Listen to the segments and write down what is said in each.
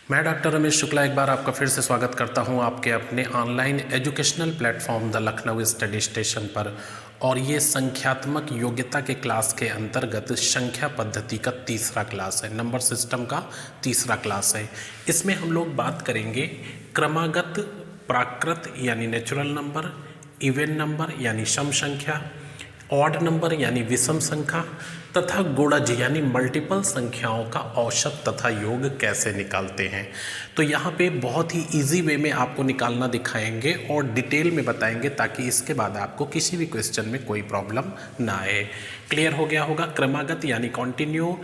मैं डॉक्टर रमेश शुक्ला एक बार आपका फिर से स्वागत करता हूं आपके अपने online educational platform the Lucknow study station पर। और ये संख्यात्मक योग्यता के क्लास के अंतर्गत संख्या पद्धति का तीसरा क्लास है, नंबर सिस्टम का तीसरा क्लास है। इसमें हम लोग बात करेंगे क्रमागत प्राकृत यानी नेचुरल नंबर, इवन नंबर यानी सम संख्या, ऑड नंबर यानी विषम संख्या तथा गुणज यानी मल्टीपल संख्याओं का औसत तथा योग कैसे निकालते हैं। तो यहाँ पे बहुत ही इजी वे में आपको निकालना दिखाएंगे और डिटेल में बताएंगे ताकि इसके बाद आपको किसी भी क्वेश्चन में कोई प्रॉब्लम ना आए। क्लियर हो गया होगा। क्रमागत यानी कॉन्टिन्यू,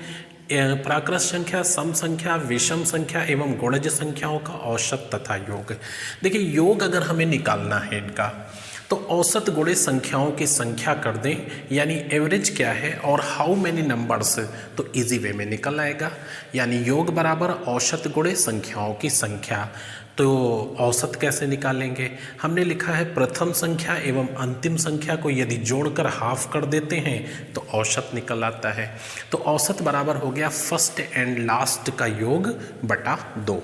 प्राकृत संख्या, सम संख्या, विषम संख्या एवं गुणज संख्याओं का औसत तथा योग। देखिए योग अगर हमें निकालना है इनका तो औसत गुणे संख्याओं की संख्या कर दें यानी एवरेज क्या है और हाउ मैनी नंबर्स, तो इजी वे में निकल आएगा। यानी योग बराबर औसत गुणे संख्याओं की संख्या। तो औसत कैसे निकालेंगे, हमने लिखा है प्रथम संख्या एवं अंतिम संख्या को यदि जोड़कर हाफ कर देते हैं तो औसत निकल आता है। तो औसत बराबर हो गया फर्स्ट एंड लास्ट का योग बटा 2।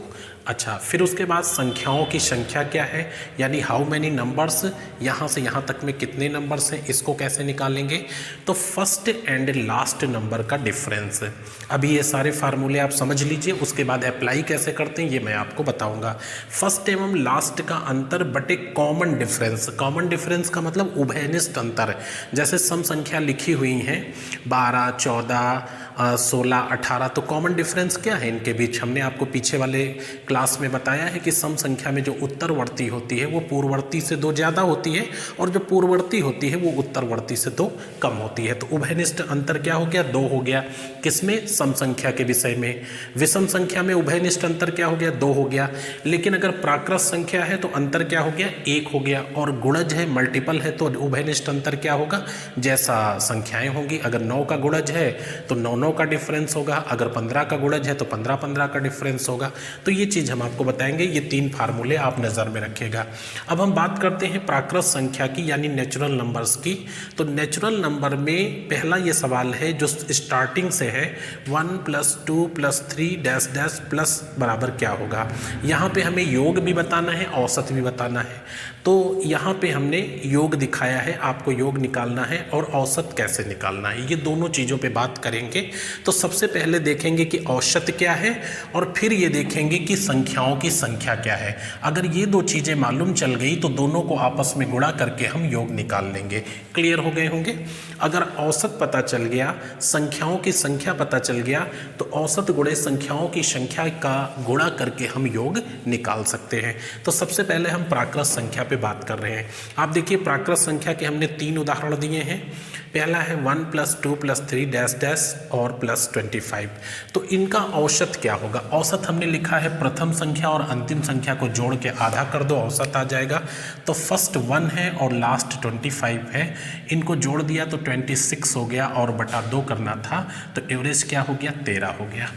अच्छा, फिर उसके बाद संख्याओं की संख्या क्या है यानी हाउ मैनी नंबर्स, यहाँ से यहाँ तक में कितने नंबर्स हैं, इसको कैसे निकालेंगे। तो फर्स्ट एंड लास्ट नंबर का डिफरेंस। अभी ये सारे फार्मूले आप समझ लीजिए, उसके बाद अप्लाई कैसे करते हैं ये मैं आपको बताऊंगा। फर्स्ट एवं लास्ट का अंतर बटे कॉमन डिफरेंस। कॉमन डिफरेंस का मतलब उभयनिष्ठ अंतर। जैसे सम संख्या लिखी हुई हैं 12, 14, 16, 18, तो कॉमन डिफरेंस क्या है इनके बीच। हमने आपको पीछे वाले क्लास में बताया है कि सम संख्या में जो उत्तरवर्ती होती है वो पूर्ववर्ती से 2 ज़्यादा होती है और जो पूर्ववर्ती होती है वो उत्तरवर्ती से 2 कम होती है। तो उभयनिष्ठ अंतर क्या हो गया, 2 हो गया। किसमें, सम संख्या के विषय में। विषम संख्या में उभयनिष्ठ अंतर क्या हो गया, 2 हो गया। लेकिन अगर प्राकृत संख्या है तो अंतर क्या हो गया, 1 हो गया। और गुणज है, मल्टीपल है, तो उभयनिष्ठ अंतर क्या होगा, जैसा संख्याएं होंगी। अगर 9 का गुणज है तो 9 का डिफरेंस होगा, अगर 15 का गुणज है तो 15 का डिफरेंस होगा। तो ये चीज़ हम आपको बताएंगे। ये 3 फार्मूले आप नज़र में रखिएगा। अब हम बात करते हैं प्राकृत संख्या की यानी नेचुरल नंबर्स की। तो नेचुरल नंबर में पहला ये सवाल है जो स्टार्टिंग से है 1 + 2 + 3 डैश डैश प्लस बराबर क्या होगा। यहाँ पे हमें योग भी बताना है, औसत भी बताना है। तो यहाँ पे हमने योग दिखाया है, आपको योग निकालना है और औसत कैसे निकालना है, ये दोनों चीज़ों पे बात करेंगे। तो सबसे पहले देखेंगे कि औसत क्या है और फिर ये देखेंगे कि संख्याओं की संख्या क्या है। अगर ये 2 चीज़ें मालूम चल गई तो दोनों को आपस में गुणा करके हम योग निकाल लेंगे। क्लियर हो गए होंगे। अगर औसत पता चल गया, संख्याओं की संख्या पता चल गया तो औसत गुणे संख्याओं की संख्या का गुणा करके हम योग निकाल सकते हैं। तो सबसे पहले हम प्राकृत संख्या पे बात कर रहे हैं। आप देखिए प्राकृत संख्या के हमने 3 उदाहरण दिए हैं। पहला है 1 + 2 + 3 डैश डैश और +25। तो इनका औसत क्या होगा। औसत हमने लिखा है प्रथम संख्या और अंतिम संख्या को जोड़ के आधा कर दो, औसत आ जाएगा। तो फर्स्ट 1 है और लास्ट 25 है, इनको जोड़ दिया तो 26 हो गया और बटा 2 करना था तो एवरेज क्या हो गया, 13 हो गया।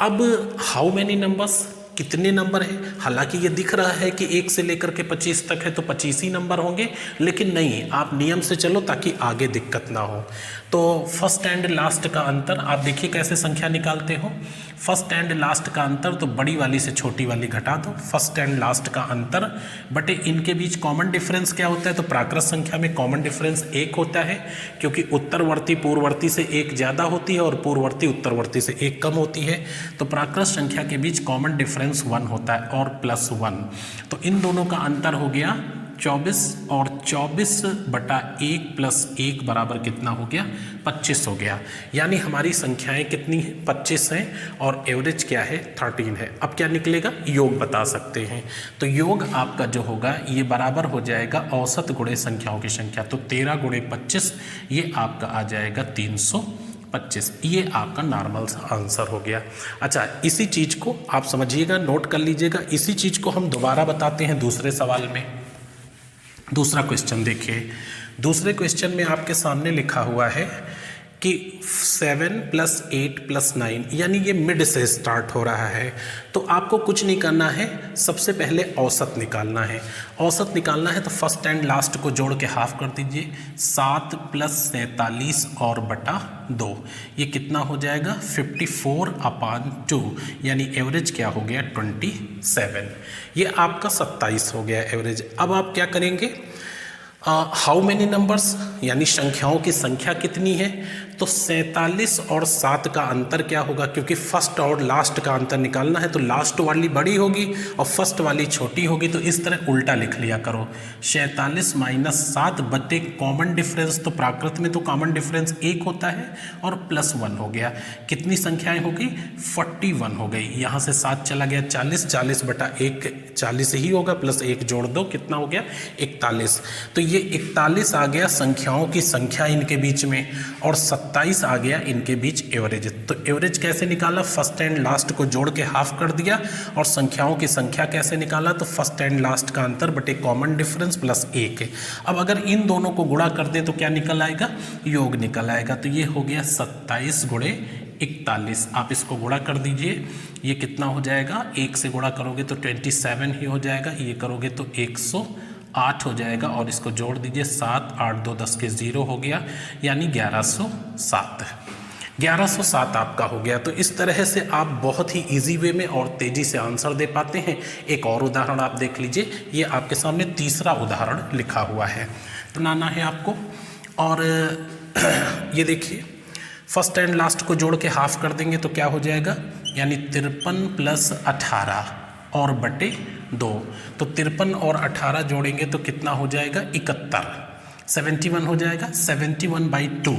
अब हाउ मैनी नंबर्स, कितने नंबर हैं। हालांकि ये दिख रहा है कि 1 से लेकर के 25 तक है तो 25 ही नंबर होंगे, लेकिन नहीं, आप नियम से चलो ताकि आगे दिक्कत ना हो। तो फर्स्ट एंड लास्ट का अंतर आप देखिए कैसे संख्या निकालते हो। फर्स्ट एंड लास्ट का अंतर तो बड़ी वाली से छोटी वाली घटा दो। फर्स्ट एंड लास्ट का अंतर बटे इनके बीच कॉमन डिफरेंस क्या होता है। तो प्राकृत संख्या में कॉमन डिफरेंस 1 होता है क्योंकि उत्तरवर्ती पूर्ववर्ती से 1 ज़्यादा होती है और पूर्ववर्ती उत्तरवर्ती से 1 कम होती है। तो प्राकृत संख्या के बीच कॉमन डिफरेंस 1 होता है और +1। तो इन दोनों का अंतर हो गया 24 और 24/1 + 1 बराबर कितना हो गया, 25 हो गया। यानी हमारी संख्याएं कितनी हैं, 25 हैं और एवरेज क्या है, 13 है। अब क्या निकलेगा, योग बता सकते हैं। तो योग आपका जो होगा ये बराबर हो जाएगा औसत गुणे संख्याओं की संख्या। तो 13 × 25 ये आपका आ जाएगा 325। ये आपका नॉर्मल आंसर हो गया। अच्छा, इसी चीज़ को आप समझिएगा, नोट कर लीजिएगा। इसी चीज़ को हम दोबारा बताते हैं दूसरे सवाल में। दूसरा क्वेश्चन देखिए। दूसरे क्वेश्चन में आपके सामने लिखा हुआ है कि 7 + 8 + 9 यानी ये मिड से स्टार्ट हो रहा है। तो आपको कुछ नहीं करना है, सबसे पहले औसत निकालना है। औसत निकालना है तो फर्स्ट एंड लास्ट को जोड़ के हाफ कर दीजिए, 7 + 47 और बटा 2, ये कितना हो जाएगा 54/2, यानी एवरेज क्या हो गया 27। ये आपका 27 हो गया एवरेज। अब आप क्या करेंगे, हाउ मैनी नंबर्स यानी संख्याओं की संख्या कितनी है, तो 47 और 7 का अंतर क्या होगा, क्योंकि फर्स्ट और लास्ट का अंतर निकालना है तो लास्ट वाली बड़ी होगी और फर्स्ट वाली छोटी होगी, तो इस तरह उल्टा लिख लिया करो। 47 - 7 बटे कॉमन डिफरेंस, तो प्राकृत में तो कॉमन डिफरेंस 1 होता है और +1 हो गया। कितनी संख्याएं हो गई 41 हो गई। यहाँ से 7 चला गया 40, 40 बटा 1 40 ही होगा, +1 जोड़ दो कितना हो गया 41। तो ये 41 आ गया संख्याओं की संख्या इनके बीच में, और 27 आ गया इनके बीच एवरेज। तो एवरेज कैसे निकाला, फर्स्ट एंड लास्ट को जोड़ के हाफ कर दिया, और संख्याओं की संख्या कैसे निकाला, तो फर्स्ट एंड लास्ट का अंतर बटे कॉमन डिफरेंस +1। अब अगर इन दोनों को गुणा कर दें तो क्या निकल आएगा, योग निकल आएगा। तो ये हो गया 27 × 41। आप इसको गुणा कर दीजिए, ये कितना हो जाएगा, 1 से गुणा करोगे तो 27 ही हो जाएगा, ये करोगे तो 108 हो जाएगा, और इसको जोड़ दीजिए 7 8 2 10 के 0 हो गया, यानी 1107। 1107 आपका हो गया। तो इस तरह से आप बहुत ही इजी वे में और तेज़ी से आंसर दे पाते हैं। एक और उदाहरण आप देख लीजिए, ये आपके सामने तीसरा उदाहरण लिखा हुआ है, बनाना है आपको। और ये देखिए, फर्स्ट एंड लास्ट को जोड़ के हाफ कर देंगे तो क्या हो जाएगा, यानी 53 + 18 और बटे 2। तो 53 और 18 जोड़ेंगे तो कितना हो जाएगा 71, 71 हो जाएगा, 71/2।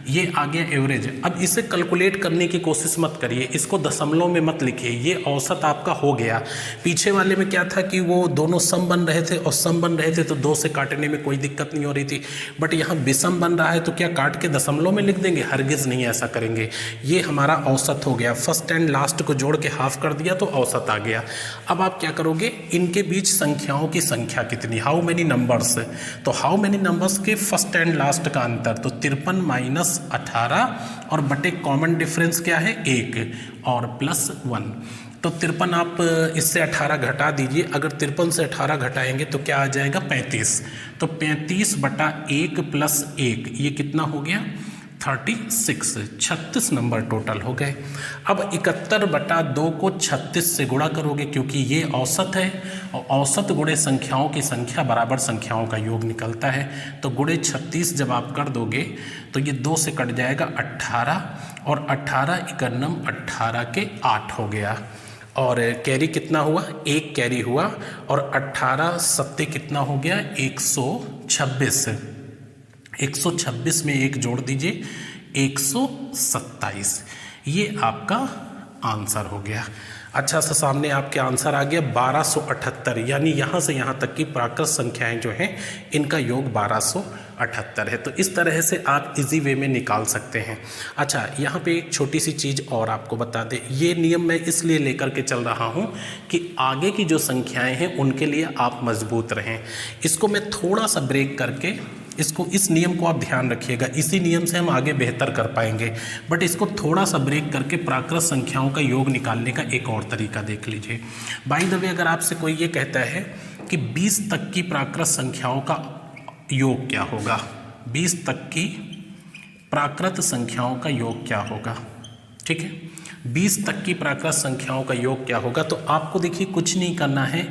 ये आ गया एवरेज। अब इसे कैलकुलेट करने की कोशिश मत करिए, इसको दशमलव में मत लिखिए, ये औसत आपका हो गया। पीछे वाले में क्या था कि वो दोनों सम बन रहे थे, और सम बन रहे थे तो 2 से काटने में कोई दिक्कत नहीं हो रही थी। बट यहाँ विषम बन रहा है तो क्या काट के दशमलव में लिख देंगे, हरगिज़ नहीं ऐसा करेंगे। ये हमारा औसत हो गया, फर्स्ट एंड लास्ट को जोड़ के हाफ कर दिया तो औसत आ गया। अब आप क्या करोगे, इनके बीच संख्याओं की संख्या कितनी, हाउ मेनी नंबर्स, तो हाउ मेनी नंबर्स के फर्स्ट एंड लास्ट का अंतर, तो 53 - 18 और बटे कॉमन डिफरेंस क्या है 1 और +1। तो 53 आप इससे 18 घटा दीजिए, अगर 53 से 18 घटाएंगे तो क्या आ जाएगा 35। तो 35/1 + 1, ये कितना हो गया 36, 36 नंबर टोटल हो गए। अब 71/2 को 36 से गुणा करोगे, क्योंकि ये औसत है, और औसत गुणे संख्याओं की संख्या बराबर संख्याओं का योग निकलता है। तो गुणे 36 जब आप कर दोगे तो ये 2 से कट जाएगा 18, और 18 × 18 के 8 हो गया। और कैरी कितना हुआ, 1 कैरी हुआ, और 18 सत्ते कितना हो गया 126। 126 में 1 जोड़ दीजिए 127। ये आपका आंसर हो गया। अच्छा सा सामने आपके आंसर आ गया 1278, यानी यहाँ से यहाँ तक की प्राकृत संख्याएं जो हैं इनका योग 1278 है। तो इस तरह से आप इजी वे में निकाल सकते हैं। अच्छा, यहाँ पे एक छोटी सी चीज़ और आपको बता दें, ये नियम मैं इसलिए लेकर के चल रहा हूँ कि आगे की जो संख्याएं हैं उनके लिए आप मजबूत रहें। इसको मैं थोड़ा सा ब्रेक करके इस नियम को आप ध्यान रखिएगा, इसी नियम से हम आगे बेहतर कर पाएंगे। बट इसको थोड़ा सा ब्रेक करके प्राकृत संख्याओं का योग निकालने का एक और तरीका देख लीजिए। बाय द वे, अगर आपसे कोई ये कहता है कि 20 तक की प्राकृत संख्याओं का योग क्या होगा, 20 तक की प्राकृत संख्याओं का योग क्या होगा, ठीक है, 20 तक की प्राकृत संख्याओं का योग क्या होगा, तो आपको देखिए कुछ नहीं करना है,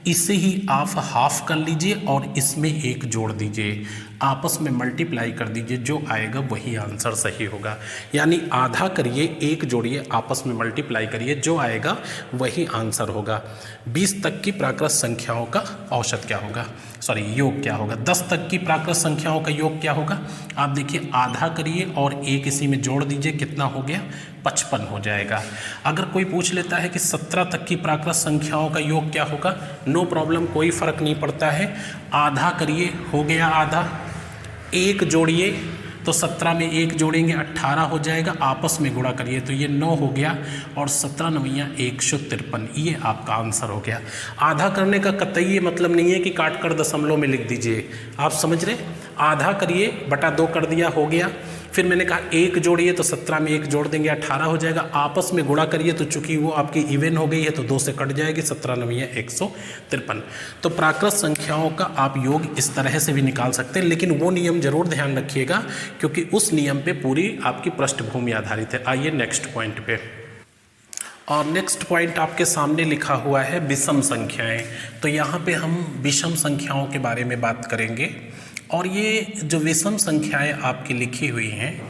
इसे ही आप हाफ कर लीजिए और इसमें 1 जोड़ दीजिए, आपस में मल्टीप्लाई कर दीजिए, जो आएगा वही आंसर सही होगा। यानी आधा करिए 1 जोड़िए, आपस में मल्टीप्लाई करिए, जो आएगा वही आंसर होगा। 20 तक की प्राकृत संख्याओं का औसत क्या होगा, योग क्या होगा। 10 तक की प्राकृत संख्याओं का योग क्या होगा, आप देखिए आधा करिए और 1 इसी में जोड़ दीजिए, कितना हो गया 55 हो जाएगा। अगर कोई पूछ लेता है कि 17 तक की प्राकृत संख्याओं का योग क्या होगा, नो प्रॉब्लम, कोई फर्क नहीं पड़ता है, आधा करिए, हो गया आधा, 1 जोड़िए तो 17 में 1 जोड़ेंगे 18 हो जाएगा, आपस में गुणा करिए तो ये 9 हो गया, और 17 9 153, ये आपका आंसर हो गया। आधा करने का कतई ये मतलब नहीं है कि काट कर दशमलव में लिख दीजिए, आप समझ रहे, आधा करिए बटा 2 कर दिया, हो गया, फिर मैंने कहा एक जोड़िए तो 17 में एक जोड़ देंगे 18 हो जाएगा, आपस में गुणा करिए तो चूंकि वो आपकी इवन हो गई है तो 2 से कट जाएगी, 17 9 153। तो प्राकृत संख्याओं का आप योग इस तरह से भी निकाल सकते हैं, लेकिन वो नियम जरूर ध्यान रखिएगा क्योंकि उस नियम पे पूरी आपकी पृष्ठभूमि आधारित है। आइए नेक्स्ट पॉइंट पे। और नेक्स्ट पॉइंट आपके सामने लिखा हुआ है विषम संख्याएं। तो यहाँ पे हम विषम संख्याओं के बारे में बात करेंगे। और ये जो विषम संख्याएं आपकी लिखी हुई हैं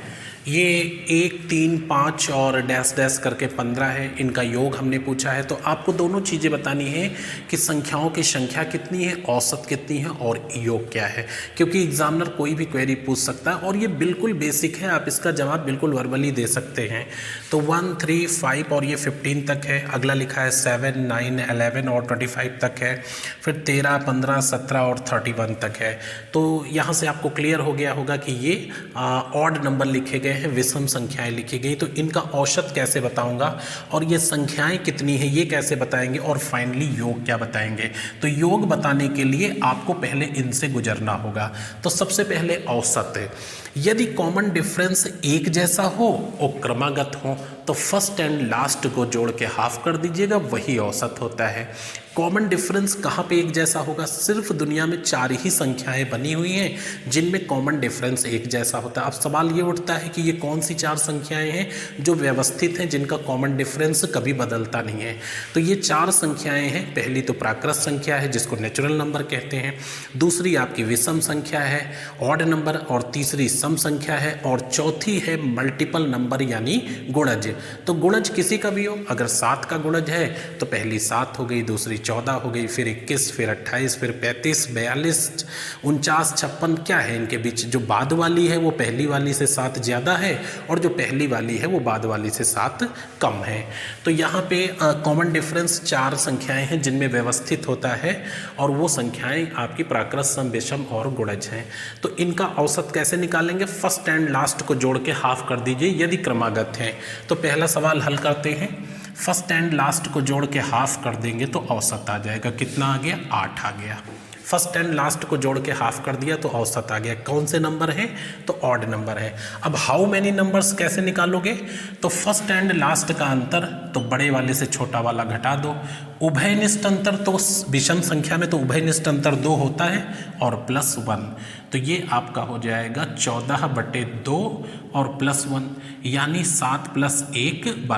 ये 1 3 5 और डैश डैश करके 15 है, इनका योग हमने पूछा है। तो आपको दोनों चीज़ें बतानी है कि संख्याओं की संख्या कितनी है, औसत कितनी है और योग क्या है, क्योंकि एग्जामिनर कोई भी क्वेरी पूछ सकता है और ये बिल्कुल बेसिक है, आप इसका जवाब बिल्कुल वर्बली दे सकते हैं। तो 1 3 5 और ये 15 तक है। अगला लिखा है 7 9 11 और 25 तक है। फिर 13 15 17 और 31 तक है। तो यहाँ से आपको क्लियर हो गया होगा कि ये ऑड नंबर लिखे गए हैं, विषम संख्याएं लिखी गई। तो इनका औसत कैसे बताऊंगा और ये संख्याएं कितनी है ये कैसे बताएंगे और फाइनली योग क्या बताएंगे। तो योग बताने के लिए आपको पहले इनसे गुजरना होगा। तो सबसे पहले औसत है। यदि कॉमन डिफरेंस एक जैसा हो और क्रमागत हो तो फर्स्ट एंड लास्ट को जोड़ के हाफ कर दीजिएगा, वही औसत होता है। कॉमन डिफरेंस कहाँ पे एक जैसा होगा? सिर्फ दुनिया में 4 ही संख्याएं बनी हुई हैं जिनमें कॉमन डिफरेंस एक जैसा होता है। अब सवाल ये उठता है कि ये कौन सी 4 संख्याएं हैं जो व्यवस्थित हैं, जिनका कॉमन डिफरेंस कभी बदलता नहीं है। तो ये 4 संख्याएं हैं। पहली तो प्राकृत संख्या है जिसको नेचुरल नंबर कहते हैं, दूसरी आपकी विषम संख्या है ऑड नंबर, और तीसरी सम संख्या है, और चौथी है मल्टीपल नंबर यानी गुणज। तो गुणज किसी का भी हो, अगर 7 का गुणज है तो पहली 7 हो गई, दूसरी 14 हो गई, फिर 21, फिर 28, फिर 35, 42, 49, 56 क्या है इनके बीच? जो बाद वाली है वो पहली वाली से 7 ज़्यादा है और जो पहली वाली है वो बाद वाली से 7 कम है। तो यहाँ पे कॉमन डिफरेंस 4 संख्याएं हैं जिनमें व्यवस्थित होता है और वो संख्याएं आपकी प्राकृत, सम, विषम और गुणज हैं। तो इनका औसत कैसे निकालेंगे? फर्स्ट एंड लास्ट को जोड़ के हाफ कर दीजिए यदि क्रमागत हैं। तो पहला सवाल हल करते हैं। फर्स्ट एंड लास्ट को जोड़ के हाफ कर देंगे तो औसत आ जाएगा। कितना आ गया? 8 आ गया। फर्स्ट एंड लास्ट को जोड़ के हाफ कर दिया तो औसत आ गया। कौन से नंबर है? तो ऑड नंबर है। अब हाउ मेनी नंबर्स कैसे निकालोगे? तो फर्स्ट एंड लास्ट का अंतर तो बड़े वाले से छोटा वाला घटा दो। उभयनिष्ठ अंतर तो विषम संख्या में तो उभयनिष्ठ अंतर 2 होता है और +1। तो ये आपका हो जाएगा 14/2 और +1 यानी 7 + 1 =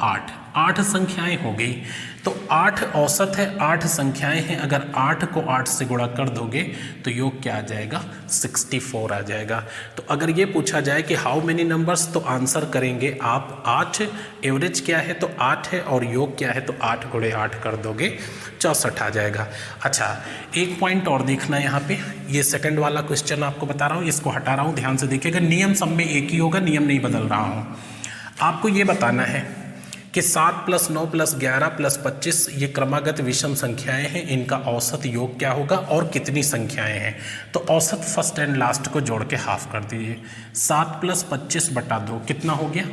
8। 8 संख्याएं हो गई। तो 8 औसत है, 8 संख्याएं हैं। अगर 8 को 8 से गुणा कर दोगे तो योग क्या आ जाएगा? 64 आ जाएगा। तो अगर ये पूछा जाए कि हाउ मेनी नंबर्स, तो आंसर करेंगे आप 8। एवरेज क्या है? तो 8 है और योग क्या है? तो 8 × 8 कर दोगे 64 आ जाएगा। अच्छा, एक पॉइंट और देखना यहाँ पे, ये सेकंड वाला क्वेश्चन आपको बता रहा हूँ, इसको हटा रहा हूँ, ध्यान से देखिएगा। नियम सब में एक ही होगा, नियम नहीं बदल रहा हूँ। आपको ये बताना है कि 7 + 9 + 11 + 25 ये क्रमागत विषम संख्याएं हैं, इनका औसत योग क्या होगा और कितनी संख्याएं हैं? तो औसत फर्स्ट एंड लास्ट को जोड़ के हाफ कर दीजिए। 7 + 25/2 कितना हो गया?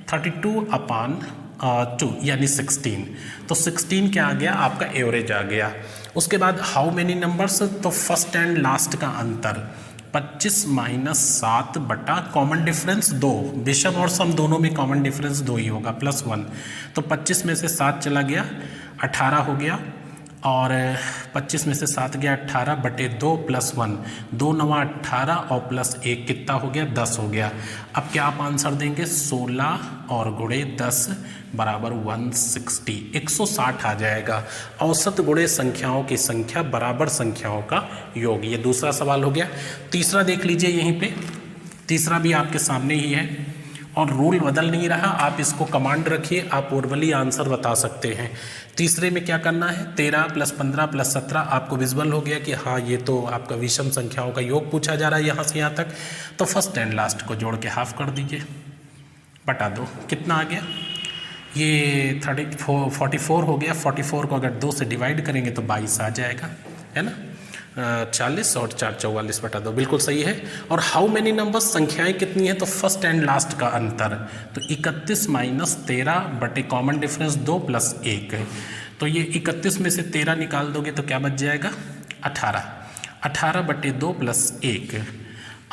32/2 यानी 16। तो 16 क्या आ गया? आपका एवरेज आ गया। उसके बाद हाउ मेनी नंबर्स, तो फर्स्ट एंड लास्ट का अंतर 25 - 7 बटा कॉमन डिफरेंस 2। विषम और सम दोनों में कॉमन डिफरेंस 2 ही होगा, +1। तो 25 में से 7 चला गया, 18 हो गया, और 25 में से 7 गया 18/2 +1, 2 9 18 और +1 कितना हो गया? 10 हो गया। अब क्या आप आंसर देंगे? 16 और गुणे 10 बराबर 160, 160 आ जाएगा। औसत गुणे संख्याओं की संख्या बराबर संख्याओं का योग। ये दूसरा सवाल हो गया। तीसरा देख लीजिए यहीं पे, तीसरा भी आपके सामने ही है और रूल बदल नहीं रहा, आप इसको कमांड रखिए, आप वर्बली आंसर बता सकते हैं। तीसरे में क्या करना है? 13 + 15 + 17 आपको विजुअल हो गया कि हाँ ये तो आपका विषम संख्याओं का योग पूछा जा रहा है यहाँ से यहाँ तक। तो फर्स्ट एंड लास्ट को जोड़ के हाफ कर दीजिए, बटा 2। कितना आ गया? ये 44 हो गया। 44 को अगर 2 से डिवाइड करेंगे तो 22 आ जाएगा, है ना? 40 और 4 44/2 बिल्कुल सही है। और हाउ मेनी नंबर्स, संख्याएं कितनी है? तो फर्स्ट एंड लास्ट का अंतर तो 31 - 13 बटे कॉमन डिफरेंस 2 + 1। तो ये 31 में से 13 निकाल दोगे तो क्या बच जाएगा? 18। 18/2 + 1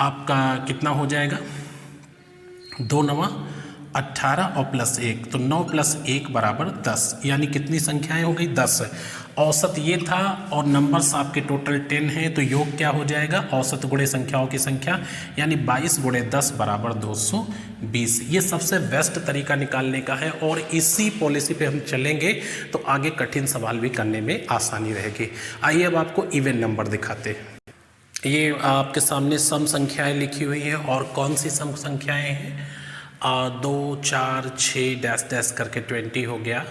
आपका कितना हो जाएगा? 2 नवा 18 और प्लस 1, तो 9 प्लस 1 बराबर 10, यानी कितनी संख्याएं हो गई 10। औसत ये था और नंबर्स आपके टोटल 10 हैं, तो योग क्या हो जाएगा औसत गुणे संख्याओं की संख्या, यानी 22 गुणे 10 बराबर 220। ये सबसे बेस्ट तरीका निकालने का है और इसी पॉलिसी पे हम चलेंगे तो आगे कठिन सवाल भी करने में आसानी रहेगी। आइए अब आपको इवन नंबर दिखाते हैं। ये आपके सामने सम संख्याएं लिखी हुई हैं और कौन सी सम संख्याएं हैं, 2 4 6 डैश डैश करके 20 हो गया,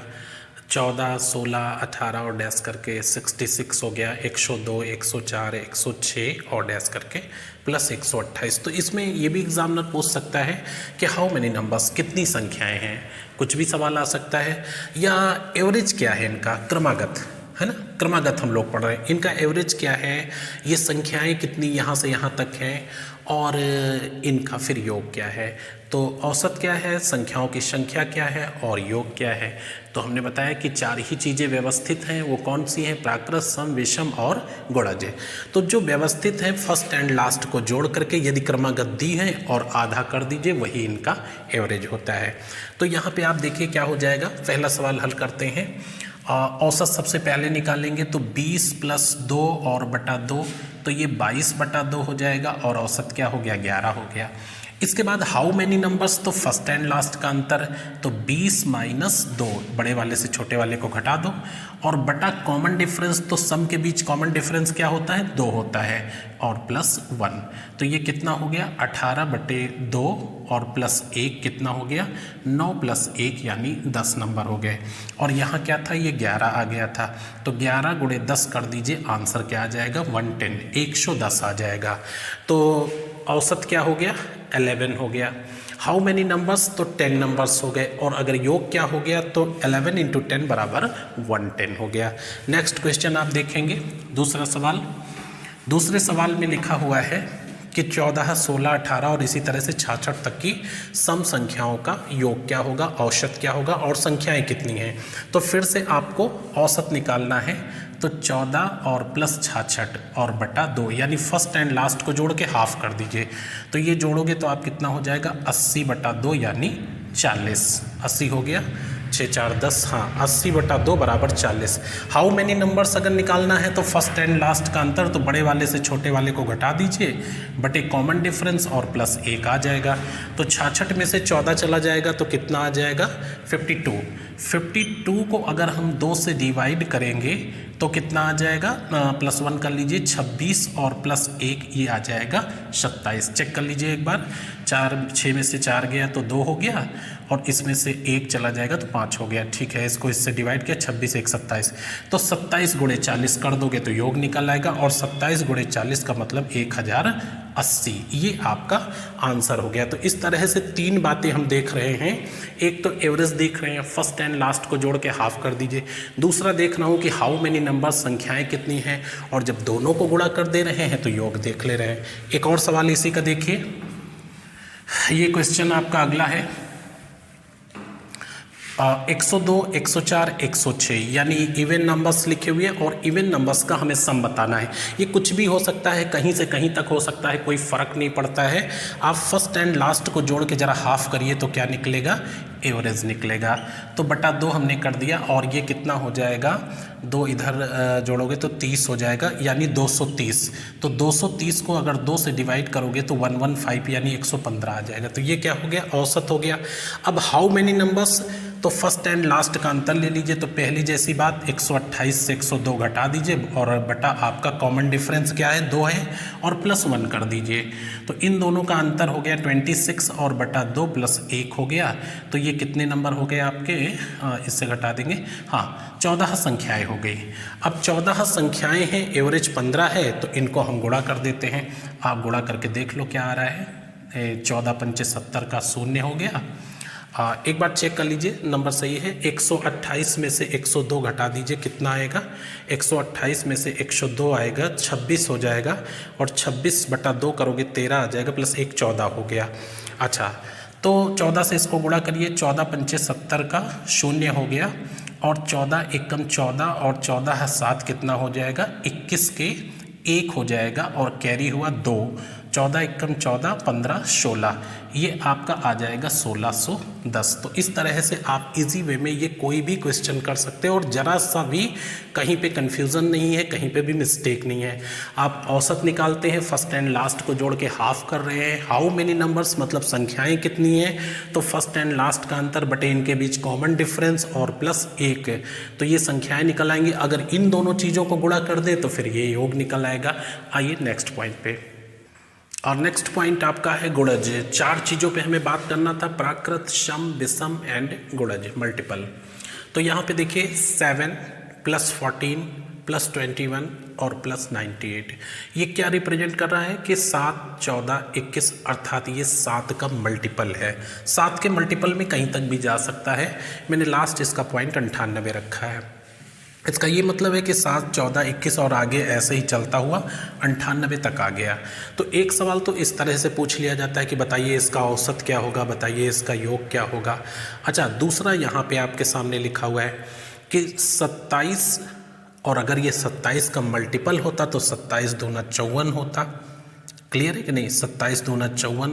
14 16 18 और डैश करके 66 हो गया, 102 104 106 और डैश करके प्लस 128। तो इसमें ये भी एग्जामिनर पूछ सकता है कि हाउ मेनी नंबर्स, कितनी संख्याएं हैं, कुछ भी सवाल आ सकता है, या एवरेज क्या है इनका क्रमागत, है ना, क्रमागत हम लोग पढ़ रहे हैं, इनका एवरेज क्या है, ये संख्याएं कितनी यहाँ से यहाँ तक हैं और इनका फिर योग क्या है। तो औसत क्या है, संख्याओं की संख्या क्या है और योग क्या है। तो हमने बताया कि 4 ही चीज़ें व्यवस्थित हैं, वो कौन सी हैं, प्राकृत, सम, विषम और गुणज। तो जो व्यवस्थित है फर्स्ट एंड लास्ट को जोड़ करके यदि क्रमागत दी है और आधा कर दीजिए, वही इनका एवरेज होता है। तो यहाँ पे आप देखिए क्या हो जाएगा। पहला सवाल हल करते हैं। औसत सबसे पहले निकालेंगे तो 20 प्लस 2 और बटा 2, तो ये 22 बटा 2 हो जाएगा और औसत क्या हो गया 11 हो गया। इसके बाद हाउ मेनी नंबर्स, तो फर्स्ट एंड लास्ट का अंतर, तो 20 माइनस 2, बड़े वाले से छोटे वाले को घटा दो, और बटा कॉमन डिफरेंस, तो सम के बीच कॉमन डिफरेंस क्या होता है 2 होता है, और प्लस 1, तो ये कितना हो गया 18 बटे 2 और प्लस 1 कितना हो गया 9 प्लस 1 यानी 10 नंबर हो गए। और यहाँ क्या था, ये 11 आ गया था, तो 11 गुणे 10 कर दीजिए, आंसर क्या आ जाएगा 110, 110 आ जाएगा। तो औसत क्या हो गया 11 हो गया। हाउ मेनी नंबर्स, तो 10 नंबर्स हो गए, और अगर योग क्या हो गया तो 11 इंटू 10 बराबर 110 हो गया। नेक्स्ट क्वेश्चन आप देखेंगे, दूसरा सवाल। दूसरे सवाल में लिखा हुआ है कि 14 16 18 और इसी तरह से 66 तक की सम संख्याओं का योग क्या होगा, औसत क्या होगा और संख्याएं कितनी हैं। तो फिर से आपको औसत निकालना है, तो 14 और प्लस 66 और बटा 2, यानी फर्स्ट एंड लास्ट को जोड़ के हाफ कर दीजिए, तो ये जोड़ोगे तो आप कितना हो जाएगा 80 बटा 2 यानी 40। 80 हो गया, 6 4 10, हाँ 80 बटा 2 बराबर 40। हाउ मेनी नंबर्स अगर निकालना है तो फर्स्ट एंड लास्ट का अंतर, तो बड़े वाले से छोटे वाले को घटा दीजिए, बटे कॉमन डिफरेंस और प्लस 1 आ जाएगा। तो 66 में से 14 चला जाएगा तो कितना आ जाएगा 52। 52 को अगर हम 2 से डिवाइड करेंगे तो कितना आ जाएगा, प्लस 1 कर लीजिए, 26 और प्लस 1 ये आ जाएगा 27। चेक कर लीजिए एक बार, 6 में से 4 गया तो 2 हो गया, और इसमें से 1 चला जाएगा तो 5 हो गया। ठीक है, इसको इससे डिवाइड किया, 26 1 27, तो 27 गुणे 40 कर दोगे तो योग निकल आएगा, और 27 गुणे 40 का मतलब 1080, ये आपका आंसर हो गया। तो इस तरह से 3 बातें हम देख रहे हैं। एक तो एवरेज देख रहे हैं, फर्स्ट एंड लास्ट को जोड़ के हाफ कर दीजिए। दूसरा देख रहा हूँ कि हाउ मेनी नंबर, संख्याएं कितनी हैं, और जब दोनों को गुणा कर दे रहे हैं तो योग देख ले रहे हैं। एक और सवाल इसी का देखिए, ये क्वेश्चन आपका अगला है। 102 104 106 यानी इवन नंबर्स लिखे हुए हैं, और इवन नंबर्स का हमें सम बताना है। ये कुछ भी हो सकता है, कहीं से कहीं तक हो सकता है, कोई फ़र्क नहीं पड़ता है। आप फर्स्ट एंड लास्ट को जोड़ के ज़रा हाफ करिए तो क्या निकलेगा, एवरेज निकलेगा। तो बटा 2 हमने कर दिया, और ये कितना हो जाएगा, 2 इधर जोड़ोगे तो 30 हो जाएगा, यानी 230। तो 230 को अगर 2 से डिवाइड करोगे तो 115 यानी 115 आ जाएगा। तो ये क्या हो गया, औसत हो गया। अब हाउ मेनी नंबर्स, तो फर्स्ट एंड लास्ट का अंतर ले लीजिए, तो पहली जैसी बात 128 से 102 घटा दीजिए, और बटा आपका कॉमन डिफरेंस क्या है 2 है, और प्लस 1 कर दीजिए, तो इन दोनों का अंतर हो गया 26, और बटा 2 प्लस 1 हो गया। तो ये कितने नंबर हो गए आपके, इससे घटा देंगे, हाँ 14 संख्याएं हो गई। अब 14 संख्याएं हैं, एवरेज 15 है, तो इनको हम गुणा कर देते हैं। आप गुणा करके देख लो क्या आ रहा है, 14 पंचे 70 का 0 हो गया। एक बार चेक कर लीजिए नंबर सही है। 128 में से 102 घटा दीजिए, कितना आएगा, 128 में से 102 आएगा 26 हो जाएगा, और 26 बटा 2 करोगे 13 आ जाएगा, प्लस 1 14 हो गया। अच्छा, तो 14 से इसको गुणा करिए, 14 पंचे 70 का 0 हो गया, और 14 एकम 14, और 14 7 कितना हो जाएगा 21 के 1 हो जाएगा, और कैरी हुआ 2, 14 एकम 14, 15 16, ये आपका आ जाएगा 1610। तो इस तरह से आप इजी वे में ये कोई भी क्वेश्चन कर सकते हो और ज़रा सा भी कहीं पे कन्फ्यूज़न नहीं है, कहीं पे भी मिस्टेक नहीं है। आप औसत निकालते हैं, फर्स्ट एंड लास्ट को जोड़ के हाफ कर रहे हैं, हाउ मेनी नंबर्स मतलब संख्याएं कितनी हैं, तो फर्स्ट एंड लास्ट का अंतर बटे इनके बीच कॉमन डिफरेंस और प्लस 1, तो ये संख्याएं निकल आएंगी। अगर इन दोनों चीज़ों को गुणा कर दे तो फिर ये योग निकल आएगा। आइए नेक्स्ट पॉइंट पे, और नेक्स्ट पॉइंट आपका है गुणज। 4 चीज़ों पे हमें बात करना था, प्राकृत, सम, विषम एंड गुणज मल्टीपल। तो यहाँ पे देखिए 7 + 14 + 21 और +98, ये क्या रिप्रेजेंट कर रहा है कि 7, 14, 21 अर्थात ये 7 का मल्टीपल है। 7 के मल्टीपल में कहीं तक भी जा सकता है। मैंने लास्ट इसका पॉइंट 98 रखा है। इसका ये मतलब है कि 7, 14, 21 और आगे ऐसे ही चलता हुआ 98 तक आ गया। तो एक सवाल तो इस तरह से पूछ लिया जाता है कि बताइए इसका औसत क्या होगा, बताइए इसका योग क्या होगा। अच्छा, दूसरा यहाँ पे आपके सामने लिखा हुआ है कि 27, और अगर ये 27 का मल्टीपल होता तो 27 दूना 54 होता। क्लियर है कि नहीं? 27 दूना 54,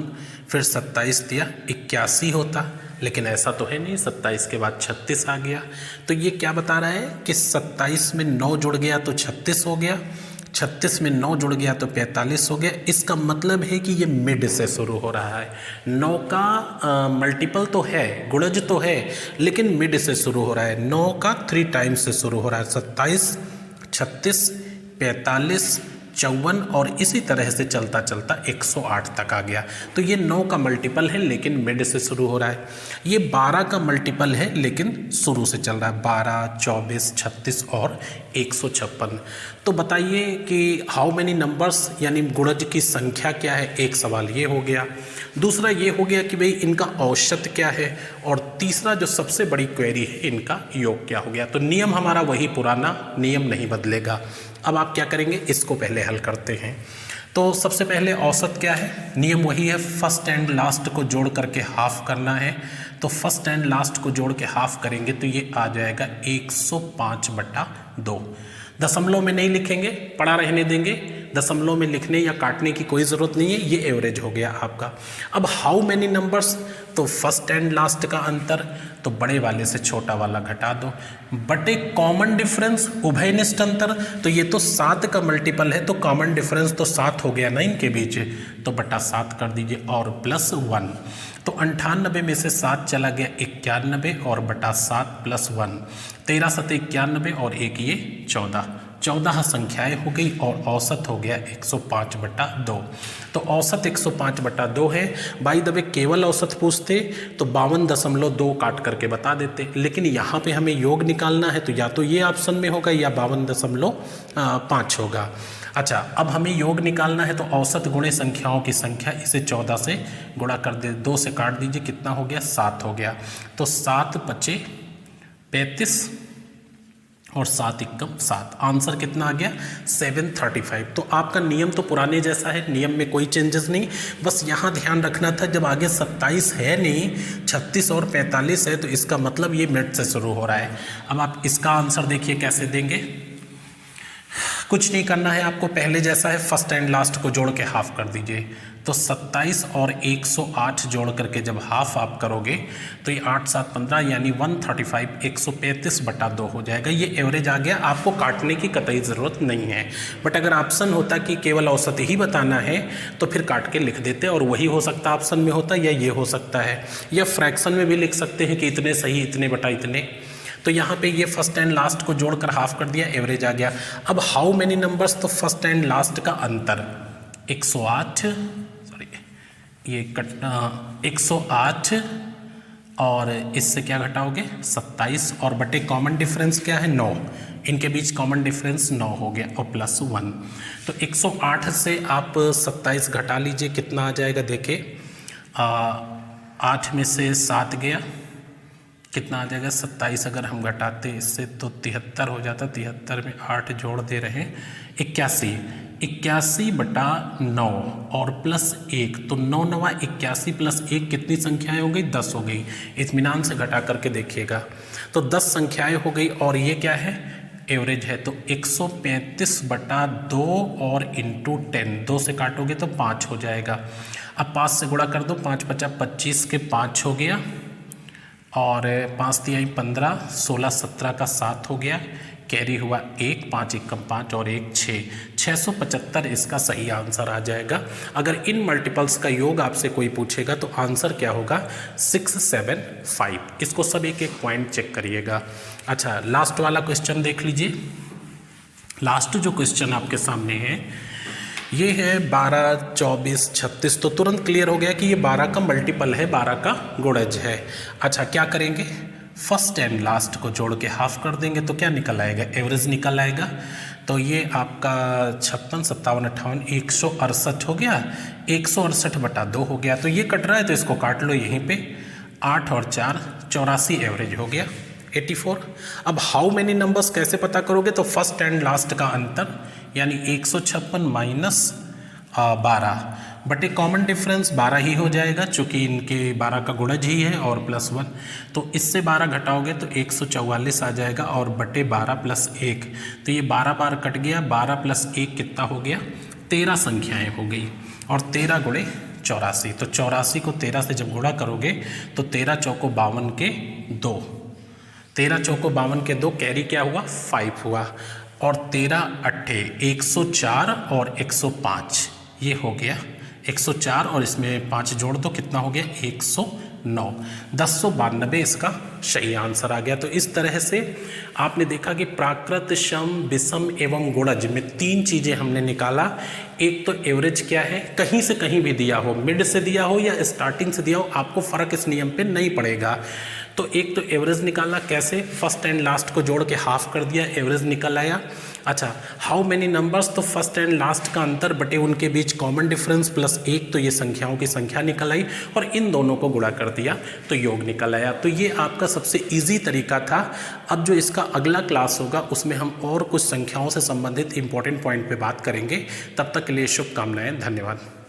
फिर 27 दिया 81 होता, लेकिन ऐसा तो है नहीं, 27 के बाद 36 आ गया। तो ये क्या बता रहा है कि 27 में 9 जुड़ गया तो 36 हो गया, 36 में 9 जुड़ गया तो 45 हो गया। इसका मतलब है कि ये मिड से शुरू हो रहा है। 9 का मल्टीपल तो है, गुणज तो है, लेकिन मिड से शुरू हो रहा है। 9 का 3 टाइम्स से शुरू हो रहा है, 27, 36, 45, 54 और इसी तरह से चलता चलता 108 तक आ गया। तो ये 9 का मल्टीपल है लेकिन मिड से शुरू हो रहा है। ये 12 का मल्टीपल है लेकिन शुरू से चल रहा है, 12, 24, 36 और 156। तो बताइए कि हाउ मेनी नंबर्स यानी गुणज की संख्या क्या है, एक सवाल ये हो गया। दूसरा ये हो गया कि भाई इनका औसत क्या है, और तीसरा जो सबसे बड़ी क्वेरी है इनका योग क्या हो गया। तो नियम हमारा वही पुराना नियम नहीं बदलेगा। अब आप क्या करेंगे, इसको पहले हल करते हैं। तो सबसे पहले औसत क्या है, नियम वही है, फर्स्ट एंड लास्ट को जोड़ करके हाफ करना है। तो फर्स्ट एंड लास्ट को जोड़ के हाफ करेंगे तो ये आ जाएगा 105/2। दशमलव में नहीं लिखेंगे, पढ़ा रहने देंगे, दशमलव में लिखने या काटने की कोई ज़रूरत नहीं है, ये एवरेज हो गया आपका। अब हाउ मैनी नंबर्स, तो फर्स्ट एंड लास्ट का अंतर, तो बड़े वाले से छोटा वाला घटा दो, बटे कॉमन डिफरेंस उभयनिष्ठ अंतर, तो ये तो 7 का मल्टीपल है तो कॉमन डिफरेंस तो 7 हो गया ना इनके बीच, तो बटा 7 कर दीजिए और +1। तो 98 में से 7 चला गया 91 और बटा 7 +1, 13 × 7 = 91 और एक ये 14 संख्याएं हो गई और औसत हो गया 105/2। तो औसत 105/2 है। बाय द वे केवल औसत पूछते तो 52.2 काट करके बता देते, लेकिन यहाँ पे हमें योग निकालना है तो या तो ये ऑप्शन में होगा या 52.5 होगा। अच्छा, अब हमें योग निकालना है तो औसत गुणे संख्याओं की संख्या, इसे 14 से गुणा कर दे, 2 से काट दीजिए, कितना हो गया, 7 हो गया। तो 7 × 5 = 35 और 7 × 1 = 7, आंसर कितना आ गया, 735। तो आपका नियम तो पुराने जैसा है, नियम में कोई चेंजेस नहीं, बस यहाँ ध्यान रखना था जब आगे 27 है नहीं, 36 और 45 है, तो इसका मतलब ये मिड से शुरू हो रहा है। अब आप इसका आंसर देखिए कैसे देंगे। कुछ नहीं करना है आपको, पहले जैसा है, फर्स्ट एंड लास्ट को जोड़ के हाफ कर दीजिए। तो 27 और 108 जोड़ करके जब हाफ आप करोगे तो ये 8, 7, 15 यानी 135, 135/2 हो जाएगा। ये एवरेज आ गया, आपको काटने की कतई ज़रूरत नहीं है। बट अगर ऑप्शन होता कि केवल औसत ही बताना है तो फिर काट के लिख देते, और वही हो सकता ऑप्शन में होता, या ये हो सकता है, या फ्रैक्शन में भी लिख सकते हैं कि इतने सही, इतने बटा इतने। तो यहाँ पे ये फर्स्ट एंड लास्ट को जोड़कर हाफ कर दिया, एवरेज आ गया। अब हाउ मेनी नंबर्स, तो फर्स्ट एंड लास्ट का अंतर 108, सॉरी ये 108 और इससे क्या घटाओगे, 27 और बटे कॉमन डिफरेंस क्या है, 9, इनके बीच कॉमन डिफरेंस 9 हो गया और +1। तो 108 से आप 27 घटा लीजिए, कितना आ जाएगा, देखिए 8 में से 7 गया, कितना आ जाएगा, 27 अगर हम घटाते इससे तो 73 हो जाता, 73 में 8 जोड़ दे रहे हैं 81, 81/9 और +1, तो 9 × 9 = 81 + 1 कितनी संख्याएं हो गई, 10 हो गई। इत्मीनान से घटा करके देखिएगा तो 10 संख्याएं हो गई, और ये क्या है एवरेज है तो 135/2 और इंटू 10, 2 से काटोगे तो 5 हो जाएगा। अब 5 से गुणा कर दो, 5 × 5 = 25 के 5 हो गया, और 5 × 3 = 15, 16 17 का 7 हो गया, कैरी हुआ 1, 5 × 1 = 5 और 1 6, 675 इसका सही आंसर आ जाएगा। अगर इन मल्टीपल्स का योग आपसे कोई पूछेगा तो आंसर क्या होगा, 675। इसको सब एक एक पॉइंट चेक करिएगा। अच्छा, लास्ट वाला क्वेश्चन देख लीजिए। लास्ट जो क्वेश्चन आपके सामने है ये है 12, 24, 36। तो तुरंत क्लियर हो गया कि ये 12 का मल्टीपल है, 12 का गुणज है। अच्छा, क्या करेंगे, फर्स्ट एंड लास्ट को जोड़ के हाफ कर देंगे तो क्या निकल आएगा, एवरेज निकल आएगा। तो ये आपका 56, 57, 58, 168 हो गया, 168/2 हो गया। तो ये कट रहा है तो इसको काट लो यहीं पे, 8 और 4 84 एवरेज हो गया, 84। अब हाउ मेनी नंबर्स कैसे पता करोगे, तो फर्स्ट एंड लास्ट का अंतर यानी 156 - 12 बट एक कॉमन डिफरेंस 12 ही हो जाएगा, चूँकि इनके 12 का गुणज ही है और +1। तो इससे 12 घटाओगे तो 144 आ जाएगा, और बटे 12 + 1, तो ये 12 बार कट गया, 12 + 1 कितना हो गया, 13 संख्याएं हो गई, और 13 × 84। तो 84 को 13 से जब गुणा करोगे तो 13 × 4 = 52 के 2, 13 × 4 = 52 के 2, कैरी क्या हुआ, 5 हुआ, और 13 × 8 = 104 और 105, ये हो गया 104, और इसमें 5 जोड़ दो, कितना हो गया, 109, 1092 इसका सही आंसर आ गया। तो इस तरह से आपने देखा कि प्राकृत, सम, विषम एवं गुणज में 3 चीज़ें हमने निकाला। एक तो एवरेज क्या है, कहीं से कहीं भी दिया हो, मिड से दिया हो या स्टार्टिंग से दिया हो, आपको फ़र्क इस नियम पे नहीं पड़ेगा। तो एक तो एवरेज निकालना कैसे, फर्स्ट एंड लास्ट को जोड़ के हाफ कर दिया, एवरेज निकल आया। अच्छा, हाउ मेनी नंबर्स, तो फर्स्ट एंड लास्ट का अंतर बटे उनके बीच कॉमन डिफरेंस +1, तो ये संख्याओं की संख्या निकल आई, और इन दोनों को गुणा कर दिया तो योग निकल आया। तो ये आपका सबसे इजी तरीका था। अब जो इसका अगला क्लास होगा उसमें हम और कुछ संख्याओं से संबंधित इंपॉर्टेंट पॉइंट पे बात करेंगे। तब तक के लिए शुभकामनाएं, धन्यवाद।